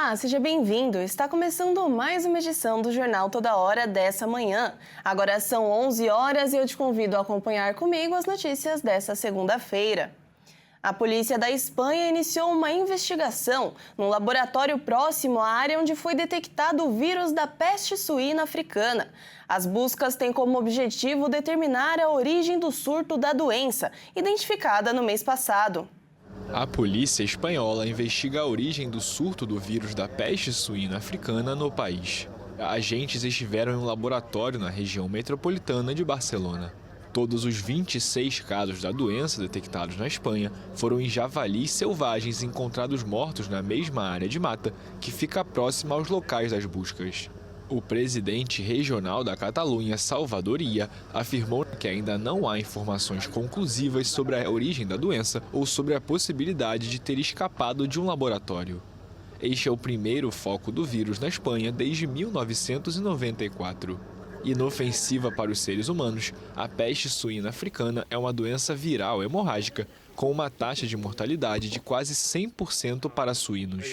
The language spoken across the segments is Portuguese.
Olá, seja bem-vindo. Está começando mais uma edição do Jornal Toda Hora dessa manhã. Agora são 11 horas e eu te convido a acompanhar comigo as notícias dessa segunda-feira. A polícia da Espanha iniciou uma investigação num laboratório próximo à área onde foi detectado o vírus da peste suína africana. As buscas têm como objetivo determinar a origem do surto da doença, identificada no mês passado. A polícia espanhola investiga a origem do surto do vírus da peste suína africana no país. Agentes estiveram em um laboratório na região metropolitana de Barcelona. Todos os 26 casos da doença detectados na Espanha foram em javalis selvagens encontrados mortos na mesma área de mata que fica próxima aos locais das buscas. O presidente regional da Catalunha, Salvador Illa, afirmou que ainda não há informações conclusivas sobre a origem da doença ou sobre a possibilidade de ter escapado de um laboratório. Este é o primeiro foco do vírus na Espanha desde 1994. Inofensiva para os seres humanos, a peste suína africana é uma doença viral hemorrágica com uma taxa de mortalidade de quase 100% para suínos.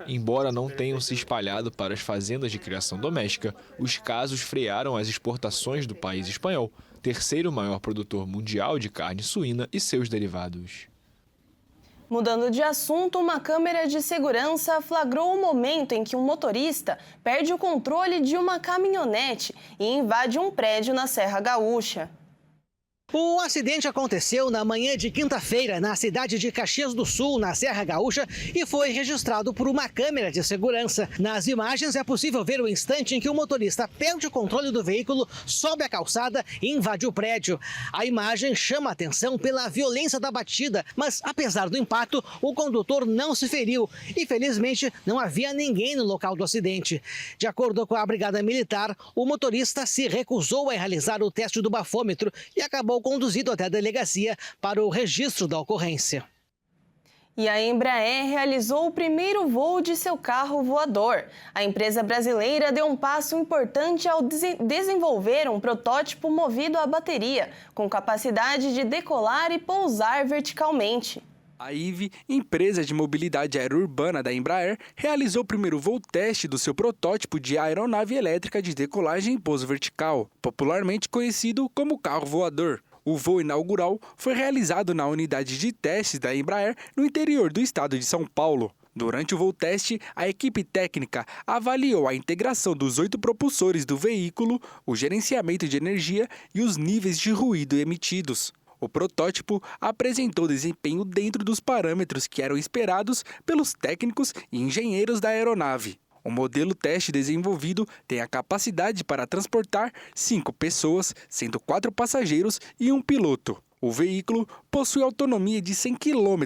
Embora não tenham se espalhado para as fazendas de criação doméstica, os casos frearam as exportações do país espanhol, terceiro maior produtor mundial de carne suína e seus derivados. Mudando de assunto, uma câmera de segurança flagrou o momento em que um motorista perde o controle de uma caminhonete e invade um prédio na Serra Gaúcha. O acidente aconteceu na manhã de quinta-feira, na cidade de Caxias do Sul, na Serra Gaúcha, e foi registrado por uma câmera de segurança. Nas imagens é possível ver o instante em que o motorista perde o controle do veículo, sobe a calçada e invade o prédio. A imagem chama a atenção pela violência da batida, mas apesar do impacto, o condutor não se feriu e felizmente não havia ninguém no local do acidente. De acordo com a Brigada Militar, o motorista se recusou a realizar o teste do bafômetro e acabou conduzido até a delegacia para o registro da ocorrência. E a Embraer realizou o primeiro voo de seu carro voador. A empresa brasileira deu um passo importante ao desenvolver um protótipo movido a bateria, com capacidade de decolar e pousar verticalmente. A IVE, empresa de mobilidade aerourbana da Embraer, realizou o primeiro voo teste do seu protótipo de aeronave elétrica de decolagem e pouso vertical, popularmente conhecido como carro voador. O voo inaugural foi realizado na unidade de testes da Embraer no interior do estado de São Paulo. Durante o voo teste, a equipe técnica avaliou a integração dos 8 propulsores do veículo, o gerenciamento de energia e os níveis de ruído emitidos. O protótipo apresentou desempenho dentro dos parâmetros que eram esperados pelos técnicos e engenheiros da aeronave. O modelo teste desenvolvido tem a capacidade para transportar 5 pessoas, sendo 4 passageiros e um piloto. O veículo possui autonomia de 100 km,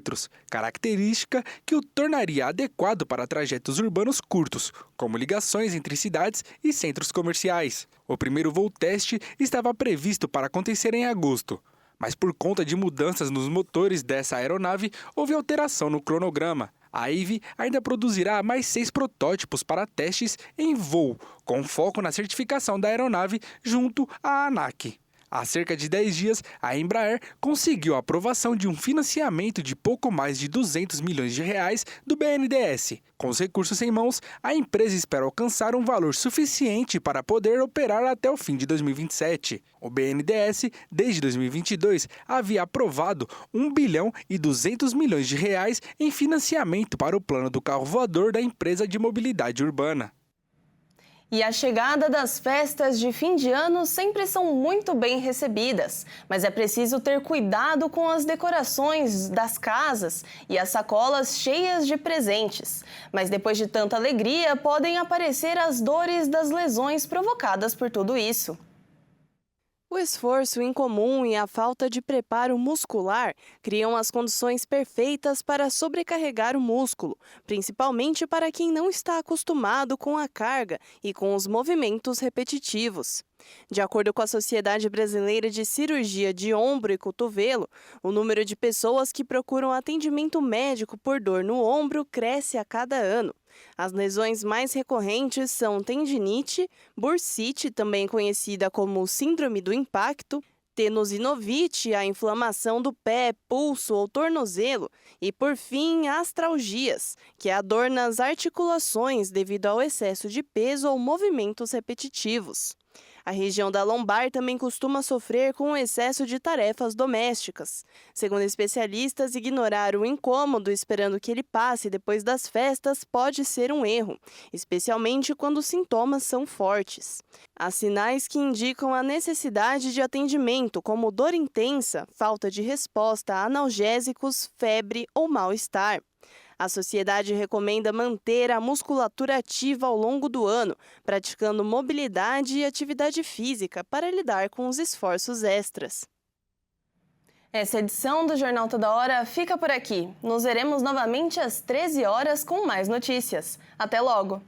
característica que o tornaria adequado para trajetos urbanos curtos, como ligações entre cidades e centros comerciais. O primeiro voo teste estava previsto para acontecer em agosto, mas por conta de mudanças nos motores dessa aeronave, houve alteração no cronograma. A IVE ainda produzirá mais 6 protótipos para testes em voo, com foco na certificação da aeronave junto à ANAC. Há cerca de 10 dias, a Embraer conseguiu a aprovação de um financiamento de pouco mais de 200 milhões de reais do BNDES. Com os recursos em mãos, a empresa espera alcançar um valor suficiente para poder operar até o fim de 2027. O BNDES, desde 2022, havia aprovado 1 bilhão e 200 milhões de reais em financiamento para o plano do carro voador da empresa de mobilidade urbana. E a chegada das festas de fim de ano sempre são muito bem recebidas, mas é preciso ter cuidado com as decorações das casas e as sacolas cheias de presentes. Mas depois de tanta alegria, podem aparecer as dores das lesões provocadas por tudo isso. O esforço incomum e a falta de preparo muscular criam as condições perfeitas para sobrecarregar o músculo, principalmente para quem não está acostumado com a carga e com os movimentos repetitivos. De acordo com a Sociedade Brasileira de Cirurgia de Ombro e Cotovelo, o número de pessoas que procuram atendimento médico por dor no ombro cresce a cada ano. As lesões mais recorrentes são tendinite, bursite, também conhecida como síndrome do impacto, tenosynovite, a inflamação do pé, pulso ou tornozelo, e por fim, astralgias, que é a dor nas articulações devido ao excesso de peso ou movimentos repetitivos. A região da lombar também costuma sofrer com o excesso de tarefas domésticas. Segundo especialistas, ignorar o incômodo esperando que ele passe depois das festas pode ser um erro, especialmente quando os sintomas são fortes. Há sinais que indicam a necessidade de atendimento, como dor intensa, falta de resposta a analgésicos, febre ou mal-estar. A sociedade recomenda manter a musculatura ativa ao longo do ano, praticando mobilidade e atividade física para lidar com os esforços extras. Essa edição do Jornal Toda Hora fica por aqui. Nos veremos novamente às 13 horas com mais notícias. Até logo!